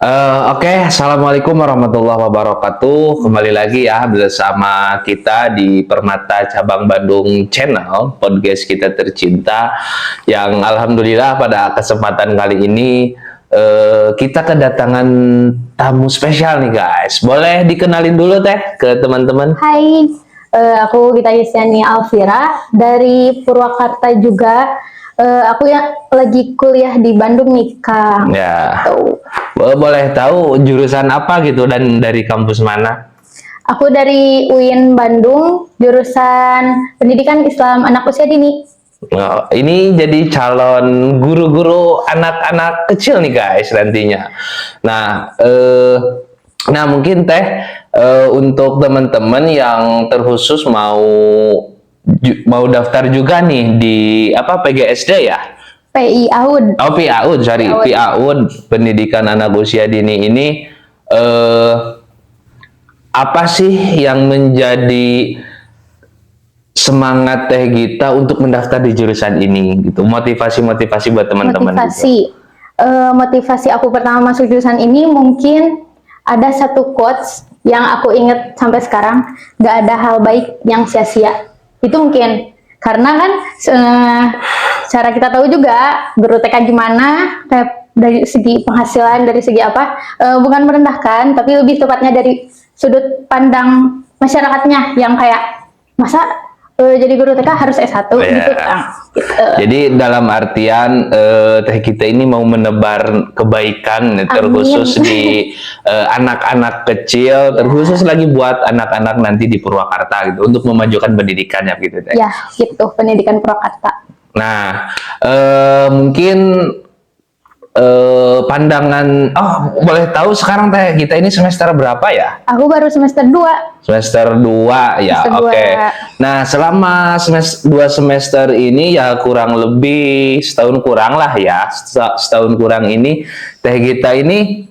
Assalamualaikum warahmatullahi wabarakatuh. Kembali lagi ya bersama kita di Permata Cabang Bandung Channel, podcast kita tercinta. Yang alhamdulillah pada kesempatan kali ini kita kedatangan tamu spesial nih guys. Boleh dikenalin dulu teh ke teman-teman? Hai, aku Gita Yustiani Alfira dari Purwakarta juga. Aku yang lagi kuliah di Bandung nih, Kak. Ya. Tuh. Boleh tahu jurusan apa gitu dan dari kampus mana? Aku dari UIN Bandung, jurusan Pendidikan Islam Anak Usia Dini. Oh, ini jadi calon guru-guru anak-anak kecil nih guys nantinya. Nah, mungkin teh untuk teman-teman yang terkhusus mau daftar juga nih di PGSD ya? PI AUD. Oh, PAUD, sorry, PAUD, Pendidikan Anak Usia Dini ini apa sih yang menjadi semangat Teh Gita untuk mendaftar di jurusan ini gitu? Motivasi buat teman-teman. Motivasi aku pertama masuk jurusan ini mungkin ada satu quotes yang aku inget sampai sekarang, gak ada hal baik yang sia-sia. Itu mungkin karena kan cara kita tahu juga guru TK gimana, kayak dari segi penghasilan, dari segi apa, bukan merendahkan, tapi lebih tepatnya dari sudut pandang masyarakatnya yang kayak masa jadi guru TK harus S1 gitu. Gitu. Jadi dalam artian Teh Gita ini mau menebar kebaikan terkhusus di anak-anak kecil, terkhusus lagi buat anak-anak nanti di Purwakarta gitu untuk memajukan pendidikannya gitu Teh. Ya, gitu, pendidikan Purwakarta. Nah, mungkin pandangan, boleh tahu sekarang Teh Gita ini semester berapa ya? Aku baru semester 2. Semester 2 ya, oke. Nah, selama dua semester ini ya kurang lebih setahun kurang lah ya, setahun kurang ini Teh Gita ini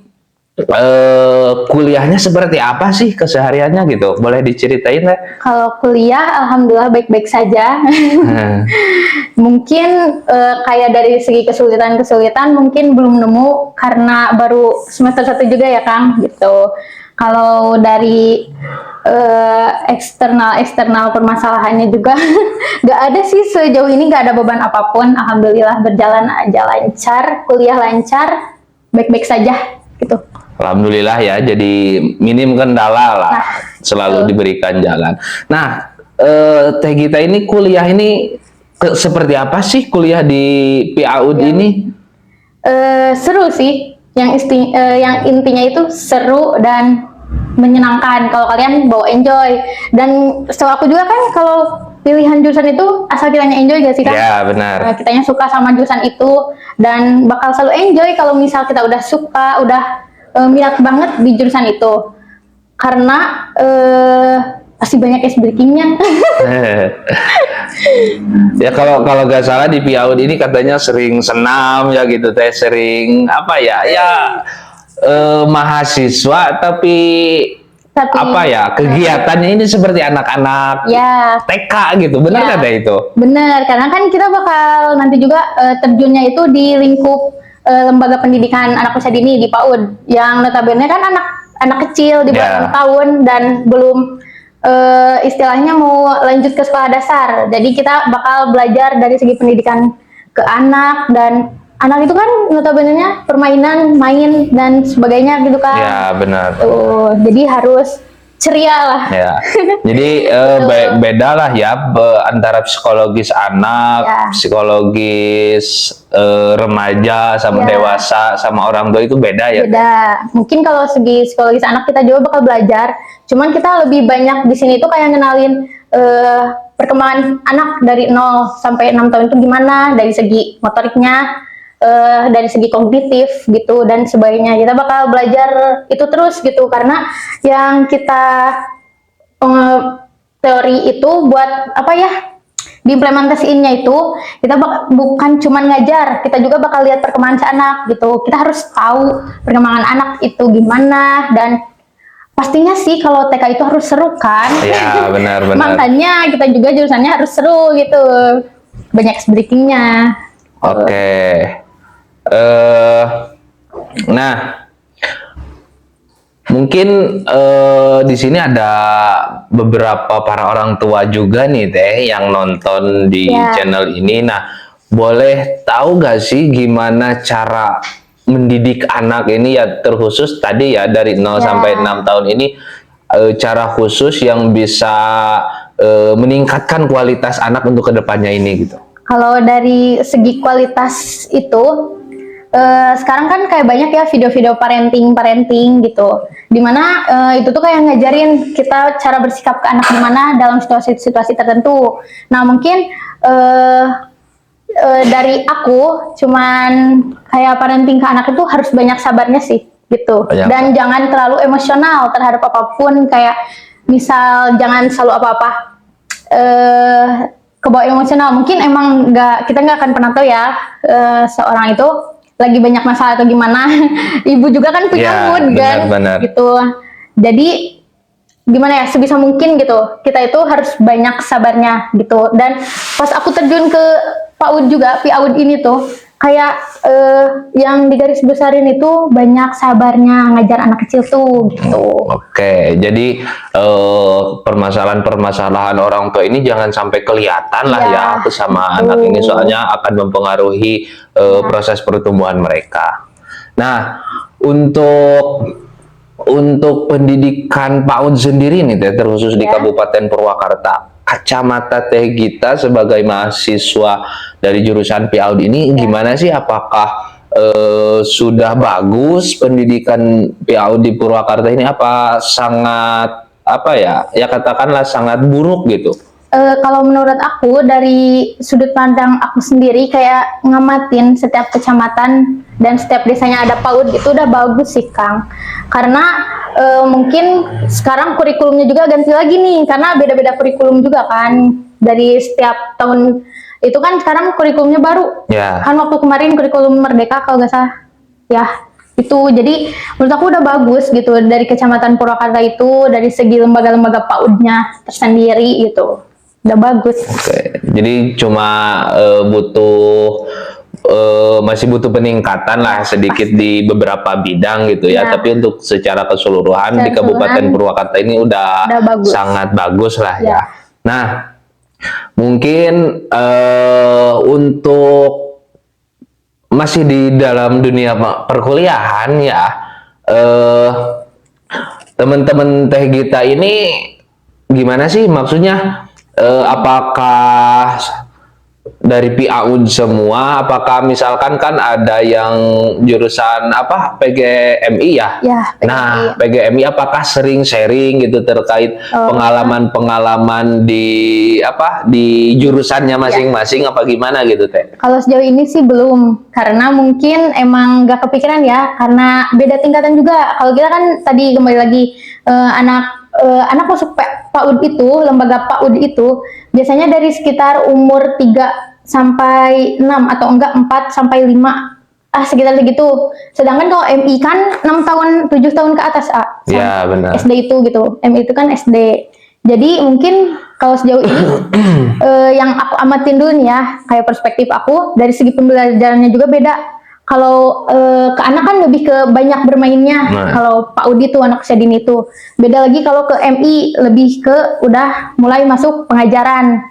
kuliahnya seperti apa sih kesehariannya gitu? Boleh diceritain Teh? Kalau kuliah, alhamdulillah baik-baik saja. Mungkin kayak dari segi kesulitan mungkin belum nemu karena baru semester 1 juga ya Kang gitu. Kalau dari eksternal permasalahannya juga nggak ada sih, sejauh ini nggak ada beban apapun. Alhamdulillah berjalan aja lancar, kuliah lancar, baik-baik saja gitu. Alhamdulillah ya, jadi minim kendala lah, selalu diberikan jalan. Nah, Teh Gita ini kuliah ini seperti apa sih kuliah di PAUD ini? Seru sih, yang intinya itu seru dan menyenangkan. Kalau kalian bawa enjoy, dan setahu aku juga kan kalau pilihan jurusan itu asal kitanya enjoy gak sih kan? Ya benar. Kitanya suka sama jurusan itu dan bakal selalu enjoy kalau misal kita udah suka, udah minat banget di jurusan itu, karena pasti banyak ice breakingnya. Ya kalau nggak salah di PAUD ini katanya sering senam ya gitu Teh, sering apa ya mahasiswa tapi apa ya kegiatannya ini seperti anak-anak ya, TK gitu, benar kan itu? Benar, karena kan kita bakal nanti juga terjunnya itu di lingkup lembaga pendidikan anak usia dini di PAUD, yang notabene kan anak kecil di bawah 6 tahun dan belum istilahnya mau lanjut ke sekolah dasar. Jadi kita bakal belajar dari segi pendidikan ke anak, dan anak itu kan notabene-nya permainan, main dan sebagainya gitu kan. Ya benar. Jadi harus ceria lah. Ya. Jadi beda lah ya antara psikologis anak, psikologis remaja sama dewasa sama orang tua itu beda ya. Beda. Mungkin kalau segi psikologis anak kita juga bakal belajar. Cuman kita lebih banyak di sini tuh kayak ngenalin perkembangan anak dari 0 sampai 6 tahun itu gimana, dari segi motoriknya, dari segi kognitif gitu dan sebagainya. Kita bakal belajar itu terus gitu, karena yang kita teori itu buat apa ya, diimplementasiinnya itu kita bukan cuma ngajar, kita juga bakal lihat perkembangan si anak gitu. Kita harus tahu perkembangan anak itu gimana, dan pastinya sih kalau TK itu harus seru kan. Ya benar. Makanya kita juga jurusannya harus seru gitu, banyak breakingnya. Oke. Nah, mungkin di sini ada beberapa para orang tua juga nih Teh yang nonton di Ya. channel ini. Nah, boleh tahu gak sih gimana cara mendidik anak ini ya, terkhusus tadi ya dari 0 Ya. sampai 6 tahun ini, cara khusus yang bisa meningkatkan kualitas anak untuk kedepannya ini gitu. Kalau dari segi kualitas itu, sekarang kan kayak banyak ya video-video parenting gitu. Dimana itu tuh kayak ngajarin kita cara bersikap ke anak gimana dalam situasi-situasi tertentu. Nah mungkin dari aku cuman kayak parenting ke anak itu harus banyak sabarnya sih gitu. Banyak. Dan jangan terlalu emosional terhadap apapun, kayak misal jangan selalu apa-apa kebawa emosional. Mungkin emang kita nggak akan pernah tahu ya seorang itu lagi banyak masalah atau gimana. Ibu juga kan punya Ya, mood kan benar-benar. gitu. Jadi gimana ya, sebisa mungkin gitu kita itu harus banyak sabarnya gitu. Dan pas aku terjun ke PAUD juga, PAUD ini tuh kayak yang di garis besarin itu banyak sabarnya ngajar anak kecil tuh gitu. Oke, jadi permasalahan-permasalahan orang tua ini jangan sampai kelihatan lah Iya, ya sama betul. anak ini, soalnya akan mempengaruhi proses pertumbuhan mereka. Nah, untuk pendidikan PAUD sendiri nih Teh, terkhusus di Ya. Kabupaten Purwakarta, kacamata Teh Gita sebagai mahasiswa dari jurusan PAUD ini gimana sih? Apakah sudah bagus pendidikan PAUD di Purwakarta ini, apa sangat apa ya? Ya katakanlah sangat buruk gitu. Kalau menurut aku dari sudut pandang aku sendiri, kayak ngamatin setiap kecamatan dan setiap desanya ada PAUD itu udah bagus sih Kang. Karena mungkin sekarang kurikulumnya juga ganti lagi nih, karena beda-beda kurikulum juga kan dari setiap tahun. Itu kan sekarang kurikulumnya baru. Ya. Kan waktu kemarin kurikulum Merdeka kalau nggak salah. Ya, itu jadi menurut aku udah bagus gitu dari Kecamatan Purwakarta itu, dari segi lembaga-lembaga PAUD-nya tersendiri gitu. Udah bagus. Oke, jadi cuma masih butuh peningkatan lah sedikit di beberapa bidang gitu ya. Ya. Tapi untuk secara keseluruhan Secara di Kabupaten keseluruhan Purwakarta ini udah bagus. sangat bagus lah ya. Ya. Nah, mungkin untuk masih di dalam dunia perkuliahan ya, teman-teman Teh Gita ini gimana sih? Maksudnya apakah dari PAUD semua? Apakah misalkan kan ada yang jurusan apa PGMI ya? Ya, PGMI. Nah, PGMI apakah sering sharing gitu terkait pengalaman-pengalaman di jurusannya masing-masing, apa gimana gitu Teh? Kalau sejauh ini sih belum, karena mungkin emang gak kepikiran ya, karena beda tingkatan juga. Kalau kita kan tadi kembali lagi anak masuk PAUD itu, lembaga PAUD itu biasanya dari sekitar umur 3 sampai 6 atau enggak 4 sampai 5, sekitar segitu. Sedangkan kalau MI kan 6 tahun 7 tahun ke atas, Ya, benar. SD itu gitu. MI itu kan SD. Jadi mungkin kalau sejauh ini yang aku amatin dulu nih ya, kayak perspektif aku dari segi pembelajarannya juga beda. Kalau ke anak kan lebih ke banyak bermainnya. Nah. Kalau PAUD itu anak usia dini itu beda lagi. Kalau ke MI lebih ke udah mulai masuk pengajaran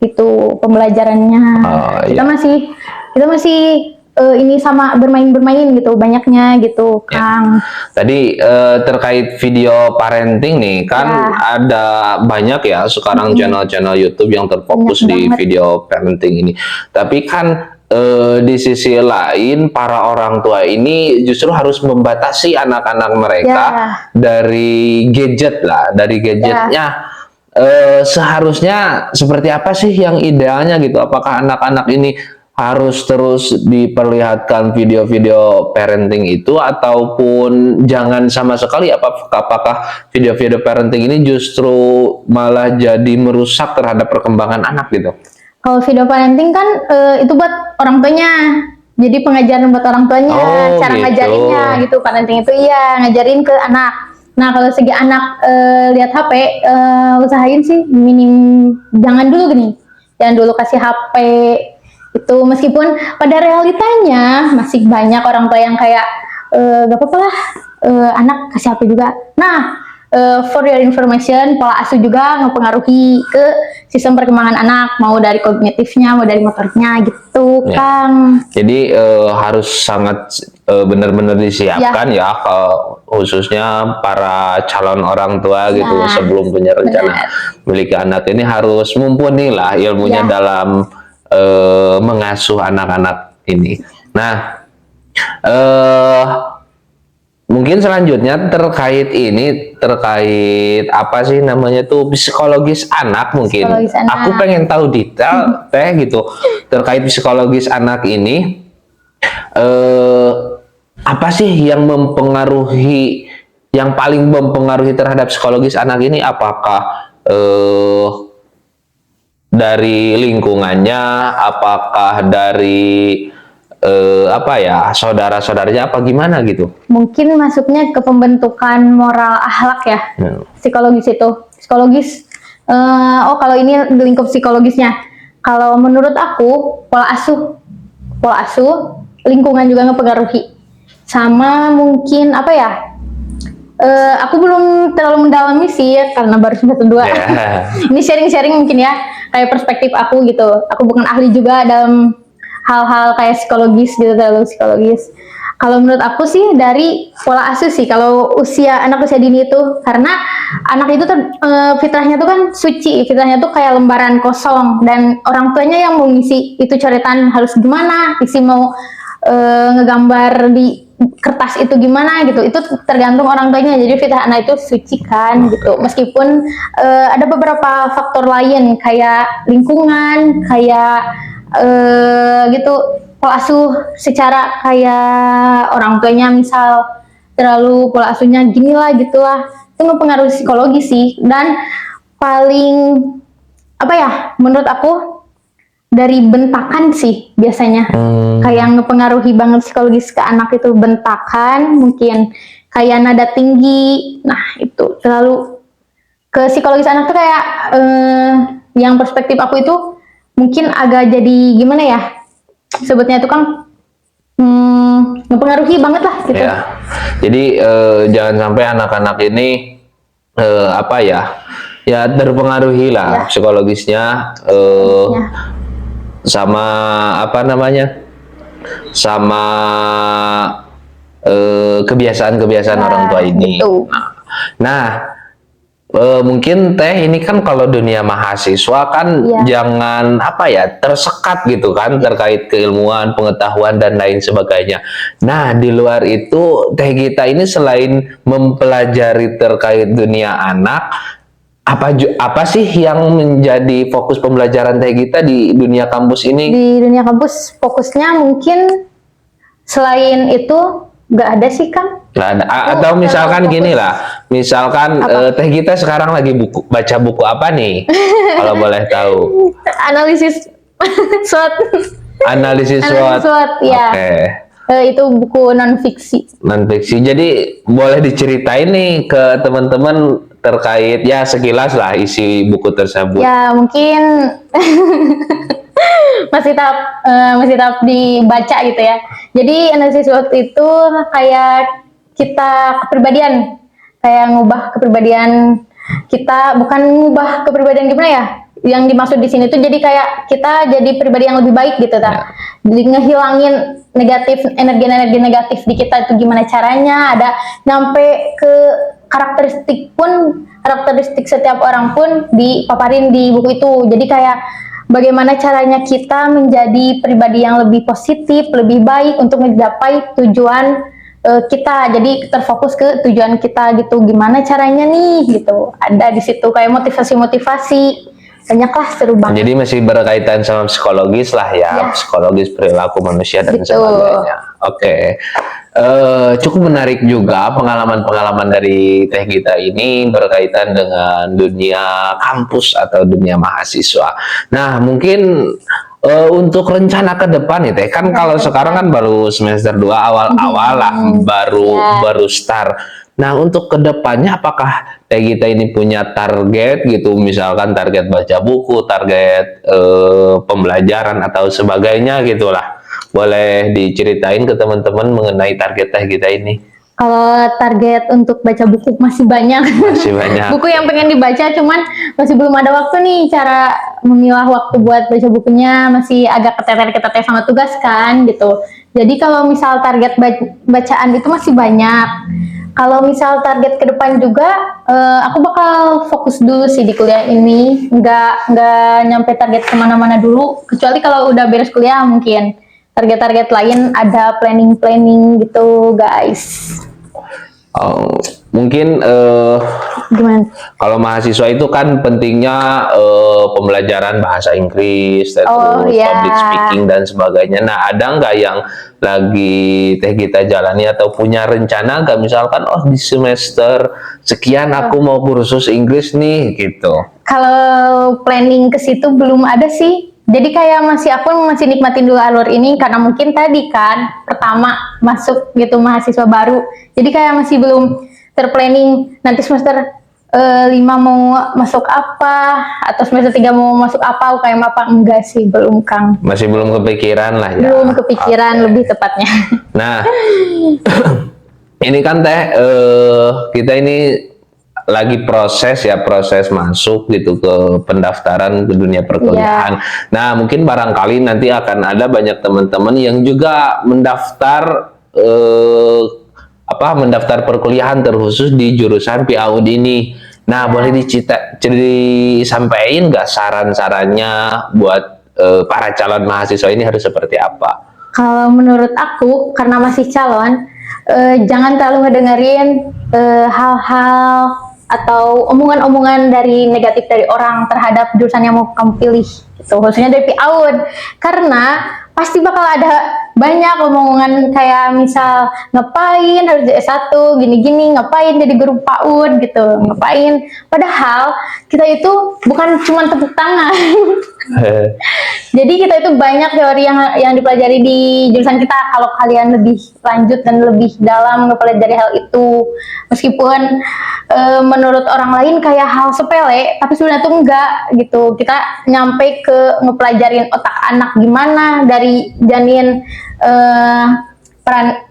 itu pembelajarannya. Oh, kita iya. masih ini sama bermain-bermain gitu banyaknya gitu Ya. Kang. Tadi terkait video parenting nih, kan Ya. ada banyak ya sekarang channel-channel YouTube yang terfokus Banyak di banget. video parenting ini. Tapi kan di sisi lain para orang tua ini justru harus membatasi anak-anak mereka dari gadget lah, dari gadgetnya. Seharusnya seperti apa sih yang idealnya gitu? Apakah anak-anak ini harus terus diperlihatkan video-video parenting itu, ataupun jangan sama sekali? Apakah video-video parenting ini justru malah jadi merusak terhadap perkembangan anak gitu? Kalau video parenting kan itu buat orang tuanya. Jadi pengajaran buat orang tuanya, Oh, cara gitu. ngajarinnya gitu. Parenting itu iya ngajarin ke anak. Nah, kalau segi anak lihat HP, usahain sih jangan dulu gini. Jangan dulu kasih HP. Itu meskipun pada realitanya masih banyak orang tua yang kayak gak apa-apa lah, anak kasih HP juga. Nah, for your information, pola asuh juga mempengaruhi ke sistem perkembangan anak, mau dari kognitifnya, mau dari motoriknya gitu, Ya. Kang. Jadi harus sangat benar-benar disiapkan ya, khususnya para calon orang tua gitu Nah, sebelum punya rencana benar. memiliki anak ini harus mumpuni lah ilmunya Ya. dalam mengasuh anak-anak ini. Nah, mungkin selanjutnya terkait apa sih namanya tuh psikologis anak mungkin. Psikologis anak. Aku pengen tahu detail teh gitu terkait psikologis anak ini. Apa sih yang paling mempengaruhi terhadap psikologis anak ini? Apakah dari lingkungannya, apakah dari apa ya saudara-saudaranya apa gimana gitu? Mungkin masuknya ke pembentukan moral akhlak ya, psikologis itu. Psikologis, kalau ini di lingkup psikologisnya. Kalau menurut aku, pola asuh, lingkungan juga mempengaruhi. Sama mungkin apa ya? Aku belum terlalu mendalami sih ya, karena baru semester 2. Yeah. Ini sharing-sharing mungkin ya, kayak perspektif aku gitu. Aku bukan ahli juga dalam hal-hal kayak psikologis gitu, terlalu psikologis. Kalau menurut aku sih dari pola asuh sih, kalau anak usia dini itu, karena anak itu fitrahnya tuh kan suci, fitrahnya tuh kayak lembaran kosong, dan orang tuanya yang mau ngisi itu coretan harus gimana, isi mau ngegambar di kertas itu gimana gitu, itu tergantung orang tuanya. Jadi fitrah anak itu suci kan gitu, meskipun ada beberapa faktor lain kayak lingkungan, kayak gitu, pola asuh secara kayak orang tuanya misal terlalu pola asuhnya gini lah gitulah, itu mempengaruhi psikologi sih. Dan paling apa ya, menurut aku dari bentakan sih biasanya, kayak ngepengaruhi banget psikologis ke anak itu bentakan, mungkin kayak nada tinggi. Nah itu terlalu ke psikologis anak tuh kayak yang perspektif aku itu mungkin agak jadi gimana ya sebutnya itu kan, mempengaruhi banget lah gitu. Ya, jadi jangan sampai anak-anak ini apa ya terpengaruhi lah psikologisnya sama apa namanya, sama kebiasaan-kebiasaan orang tua ini. Gitu. Nah, mungkin teh ini kan kalau dunia mahasiswa kan jangan apa ya tersekat gitu kan terkait keilmuan, pengetahuan dan lain sebagainya. Nah, di luar itu teh kita ini selain mempelajari terkait dunia anak, apa sih yang menjadi fokus pembelajaran teh kita di dunia kampus ini? Di dunia kampus fokusnya mungkin selain itu nggak ada sih Kang. Nggak ada. Atau misalkan gini lah, misalkan teh kita sekarang lagi baca buku apa nih? Kalau boleh tahu. Analisis SWOT. Analisis SWOT. Ya. Oke. Itu buku non fiksi. Non fiksi. Jadi boleh diceritain nih ke teman-teman terkait ya sekilas lah isi buku tersebut. Ya mungkin masih tahap dibaca gitu ya. Jadi analisis SWOT itu kayak kita kepribadian, kayak ngubah kepribadian kita, bukan ngubah kepribadian gimana ya? Yang dimaksud di sini tuh jadi kayak kita jadi pribadi yang lebih baik gitu kan. Jadi ngehilangin energi-energi negatif di kita itu gimana caranya, ada nyampe ke karakteristik setiap orang pun dipaparin di buku itu. Jadi kayak bagaimana caranya kita menjadi pribadi yang lebih positif, lebih baik untuk mencapai tujuan kita. Jadi terfokus ke tujuan kita gitu. Gimana caranya nih gitu. Ada di situ kayak motivasi-motivasi. Banyak lah, seru banget. Jadi masih berkaitan sama psikologis lah ya, psikologis perilaku manusia dan sebagainya. Oke. Cukup menarik juga pengalaman-pengalaman dari teh kita ini berkaitan dengan dunia kampus atau dunia mahasiswa. Nah, mungkin untuk rencana ke depan nih teh, kan kalau sekarang kan baru semester 2 awal-awal lah, baru start. Nah, untuk kedepannya apakah teh kita ini punya target gitu, misalkan target baca buku, target pembelajaran atau sebagainya gitulah. Boleh diceritain ke teman-teman mengenai target teh kita ini? Kalau target untuk baca buku masih banyak. Masih banyak. Buku yang pengen dibaca, cuman masih belum ada waktu nih. Cara memilah waktu buat baca bukunya masih agak keteter-keteter sama tugas kan gitu. Jadi kalau misal target bacaan itu masih banyak. Kalau misal target ke depan juga, aku bakal fokus dulu sih di kuliah ini. Nggak nyampe target kemana-mana dulu. Kecuali kalau udah beres kuliah mungkin. Target-target lain ada planning-planning gitu guys. Mungkin Gimana? kalau mahasiswa itu kan pentingnya pembelajaran bahasa Inggris, terus iya. public speaking dan sebagainya. Nah, ada nggak yang lagi teh kita jalani atau punya rencana nggak, misalkan di semester sekian aku mau kursus Inggris nih gitu? Kalau planning ke situ belum ada sih. Jadi kayak aku masih nikmatin dulu alur ini karena mungkin tadi kan pertama masuk gitu mahasiswa baru. Jadi kayak masih belum terplanning nanti semester 5 mau masuk apa atau semester 3 mau masuk apa UKM apa, enggak sih, belum Kang. Masih belum kepikiran lah ya. Belum kepikiran lebih tepatnya. Nah, ini kan teh kita ini lagi proses masuk gitu ke pendaftaran ke dunia perkuliahan. Nah, mungkin barangkali nanti akan ada banyak teman-teman yang juga mendaftar mendaftar perkuliahan terkhusus di jurusan PAUD ini. Nah, boleh disampaikan nggak saran-sarannya buat para calon mahasiswa ini harus seperti apa? Kalau menurut aku, karena masih calon, jangan terlalu ngedengerin hal-hal atau omongan-omongan negatif dari orang terhadap jurusan yang mau kamu pilih, gitu. Khususnya dari PAUD, karena pasti bakal ada banyak omongan kayak misal ngapain harus jadi S1 gini-gini, ngapain jadi guru PAUD gitu, ngapain. Padahal kita itu bukan cuma tepuk tangan. Jadi kita itu banyak teori yang dipelajari di jurusan kita. Kalau kalian lebih lanjut dan lebih dalam mempelajari hal itu, meskipun menurut orang lain kayak hal sepele, tapi sebenarnya itu enggak gitu. Kita nyampe ke ngepelajarin otak anak gimana, dari janin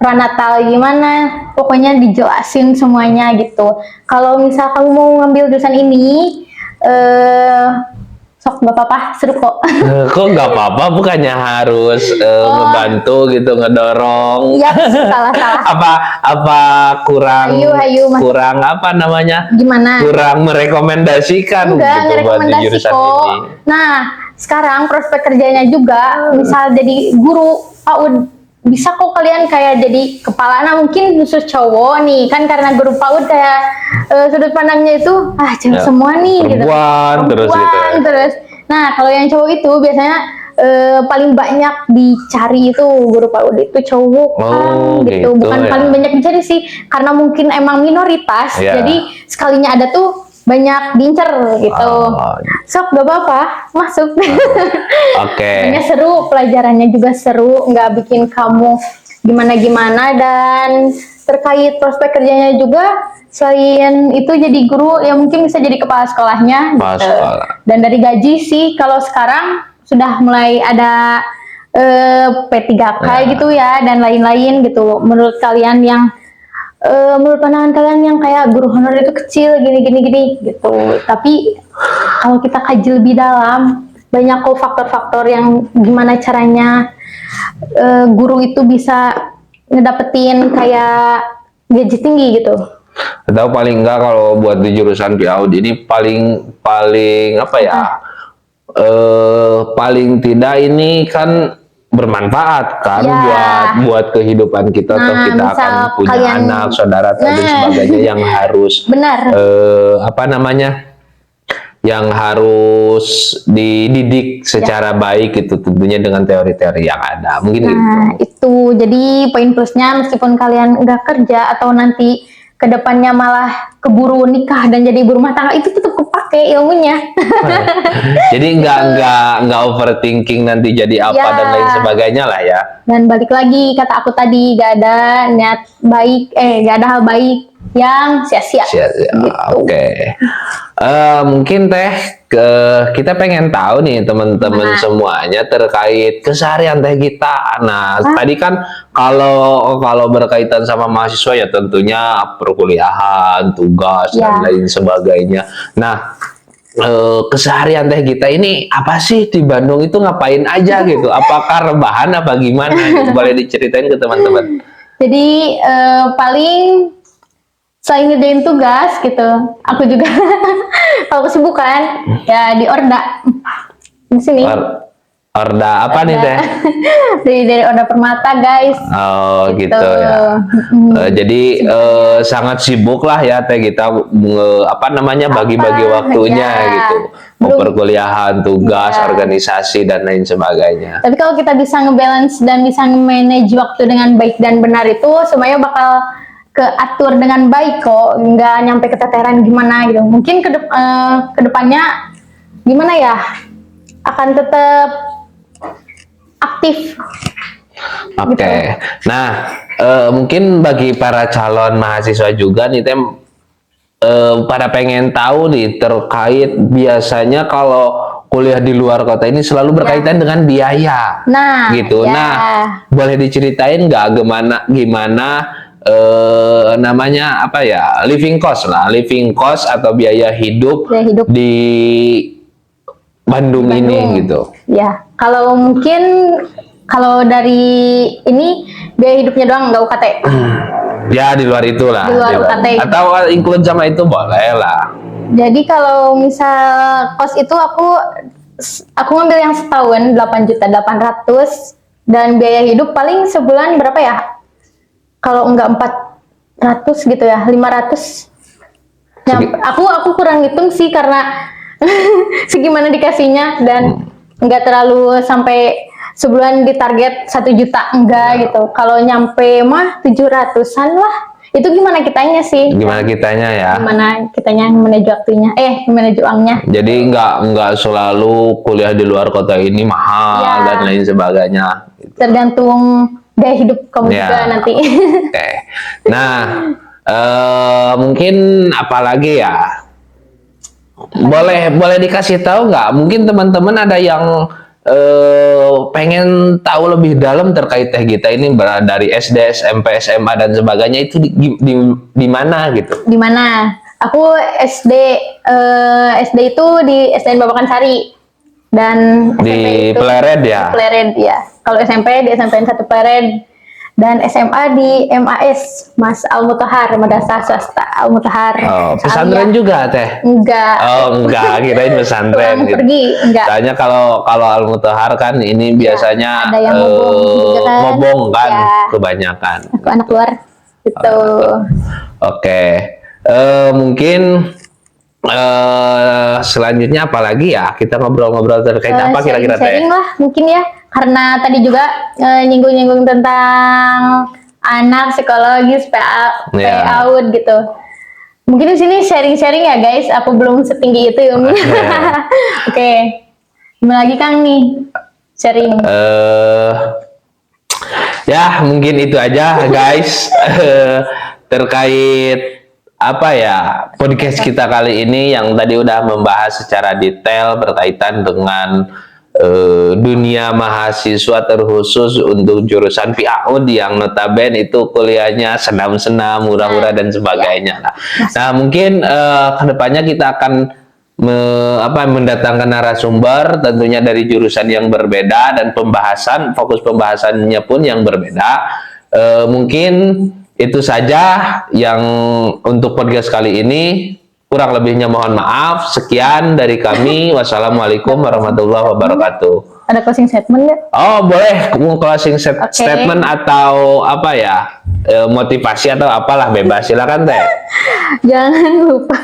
pranatal gimana, pokoknya dijelasin semuanya gitu. Kalau misal kamu mau ngambil jurusan ini, sok gak apa-apa, seru kok. Kok nggak apa-apa, bukannya harus ngebantu gitu, ngedorong. Iya, salah. apa kurang Hayu, kurang apa namanya? Gimana? Kurang merekomendasikan Enggak, gitu buat di rekomendasi jurusan kok. ini. Nah, sekarang prospek kerjanya juga, misal jadi guru PAUD, bisa kok kalian kayak jadi kepala. Nah, mungkin khusus cowok nih, kan karena guru PAUD kayak sudut pandangnya itu cewek semua nih, perempuan, gitu. Terus. Nah, kalau yang cowok itu biasanya paling banyak dicari itu guru PAUD itu cowok gitu. Bukan ya. Paling banyak dicari sih, karena mungkin emang minoritas. Jadi sekalinya ada tuh banyak diincer gitu. Sok gak apa-apa, masuk. Pokoknya seru, pelajarannya juga seru, nggak bikin kamu gimana-gimana. Dan terkait prospek kerjanya juga, selain itu jadi guru, ya mungkin bisa jadi kepala sekolahnya gitu. Dan dari gaji sih, kalau sekarang sudah mulai ada P3K gitu ya, dan lain-lain gitu. Menurut kalian yang menurut pandangan kalian yang kayak guru honor itu kecil gini gitu, tapi kalau kita kaji lebih dalam, banyak kok faktor-faktor yang gimana caranya guru itu bisa ngedapetin kayak gaji tinggi gitu. Atau paling enggak kalau buat di jurusan PAUD ini paling apa ya? Paling tidak ini kan bermanfaat kan buat kehidupan kita. Atau kita akan punya anak, saudara dan sebagainya yang harus yang harus dididik secara baik itu, tentunya dengan teori-teori yang ada, mungkin gitu. Itu jadi poin plusnya, meskipun kalian nggak kerja atau nanti kedepannya malah keburu nikah dan jadi ibu rumah tangga, itu tetap kepake ilmunya. Jadi nggak overthinking nanti jadi apa dan lain sebagainya lah ya. Dan balik lagi kata aku tadi, gak ada niat baik, gak ada hal baik yang sia-sia. Sia-sia. Gitu. Oke. Mungkin kita pengen tahu nih teman-teman semuanya terkait keseharian teh kita. Nah, tadi kan kalau berkaitan sama mahasiswa ya tentunya perkuliahan, tugas dan lain sebagainya. Nah, keseharian teh kita ini apa sih di Bandung itu ngapain aja gitu? Apakah rebahan apa gimana? Gitu? Boleh diceritain ke teman-teman. Jadi paling selain ngerjain tugas gitu, aku juga kalau kesibukan ya di Orda di sini. Orda apa nih teh? dari Orda Permata guys. Oh gitu ya. Jadi sangat sibuk lah ya teh kita bagi-bagi waktunya ya. gitu. Mau perkuliahan, tugas, organisasi dan lain sebagainya. Tapi kalau kita bisa ngebalance dan bisa nge-manage waktu dengan baik dan benar itu semuanya bakal keatur dengan baik kok, nggak nyampe keteteran gimana gitu. Mungkin kedepannya gimana ya, akan tetap aktif. Oke. Gitu. Nah, mungkin bagi para calon mahasiswa juga nih Tem, pada pengen tahu nih terkait biasanya kalau kuliah di luar kota ini selalu berkaitan dengan biaya. Nah, gitu. ya. Nah, boleh diceritain nggak gimana namanya apa ya, living cost atau biaya hidup di Bandung ini gitu. Ya, kalau dari ini biaya hidupnya doang, nggak UKT. Ya di luar itulah. Di luar UKT. Atau include sama itu boleh lah. Jadi kalau misal kos itu aku ngambil yang setahun 8.800.000 dan biaya hidup paling sebulan berapa ya? Kalau enggak 400 gitu ya, 500. Nah, aku kurang hitung sih karena segimana dikasihnya dan enggak terlalu sampai sebulan ditarget 1 juta enggak gitu. Kalau nyampe mah 700-an lah. Itu gimana kitanya sih? Gimana kitanya ya? Gimana kitanya manage waktunya? Manage uangnya. Jadi enggak selalu kuliah di luar kota ini mahal dan lain sebagainya. Tergantung gaya hidup kamu juga nanti. Oke. Nah, mungkin apalagi ya? Boleh dikasih tahu nggak? Mungkin teman-teman ada yang pengen tahu lebih dalam terkait teh kita ini dari SD, SMP, SMA dan sebagainya itu di mana gitu? Di mana? Aku SD itu di SDN Babakan Sari dan di Plered ya. Plered ya. Kalau SMP di SMPN 1 Plered dan SMA di MAS Mas Al-Mutahar, Madrasah Swasta Al-Mutahar. Oh, pesantren juga teh? Enggak. Oh, enggak, kirain pesantren gitu. Pergi, enggak. Soalnya kalau Al-Mutahar kan ini biasanya ada yang ngobong kan kebanyakan. Aku anak luar gitu. Oke. Mungkin selanjutnya apalagi ya, kita ngobrol-ngobrol terkait apa kira-kira teh? Sharing lah mungkin ya, karena tadi juga nyinggung-nyinggung tentang anak, psikologis, PAUD gitu. Mungkin di sini sharing-sharing ya guys, aku belum setinggi itu ya Umi. Oke. Gimana lagi Kang nih sharing? Ya mungkin itu aja guys. Terkait apa ya podcast kita kali ini yang tadi udah membahas secara detail berkaitan dengan dunia mahasiswa terkhusus untuk jurusan PAUD yang notabene itu kuliahnya senam-senam, murah-murah dan sebagainya. Nah mungkin kedepannya kita akan mendatangkan narasumber tentunya dari jurusan yang berbeda dan fokus pembahasannya pun yang berbeda. Mungkin itu saja yang untuk podcast kali ini. Kurang lebihnya mohon maaf. Sekian dari kami. Wassalamualaikum warahmatullahi wabarakatuh. Ada closing statement nggak? Oh boleh, closing statement atau apa ya, motivasi atau apalah, bebas, silakan teh. Jangan lupa,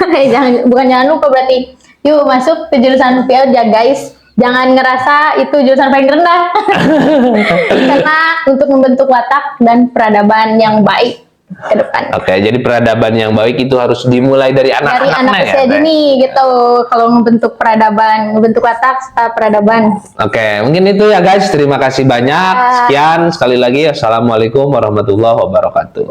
jangan lupa berarti. Yuk masuk ke jurusan PAUD ya guys. Jangan ngerasa itu jurusan paling rendah. Karena untuk membentuk watak dan peradaban yang baik ke depan. Oke, jadi peradaban yang baik itu harus dimulai dari anak-anak dari anak usia dini gitu. Kalau membentuk peradaban, membentuk watak peradaban. Oke, mungkin itu ya guys. Terima kasih banyak. Sekian sekali lagi. Assalamualaikum warahmatullahi wabarakatuh.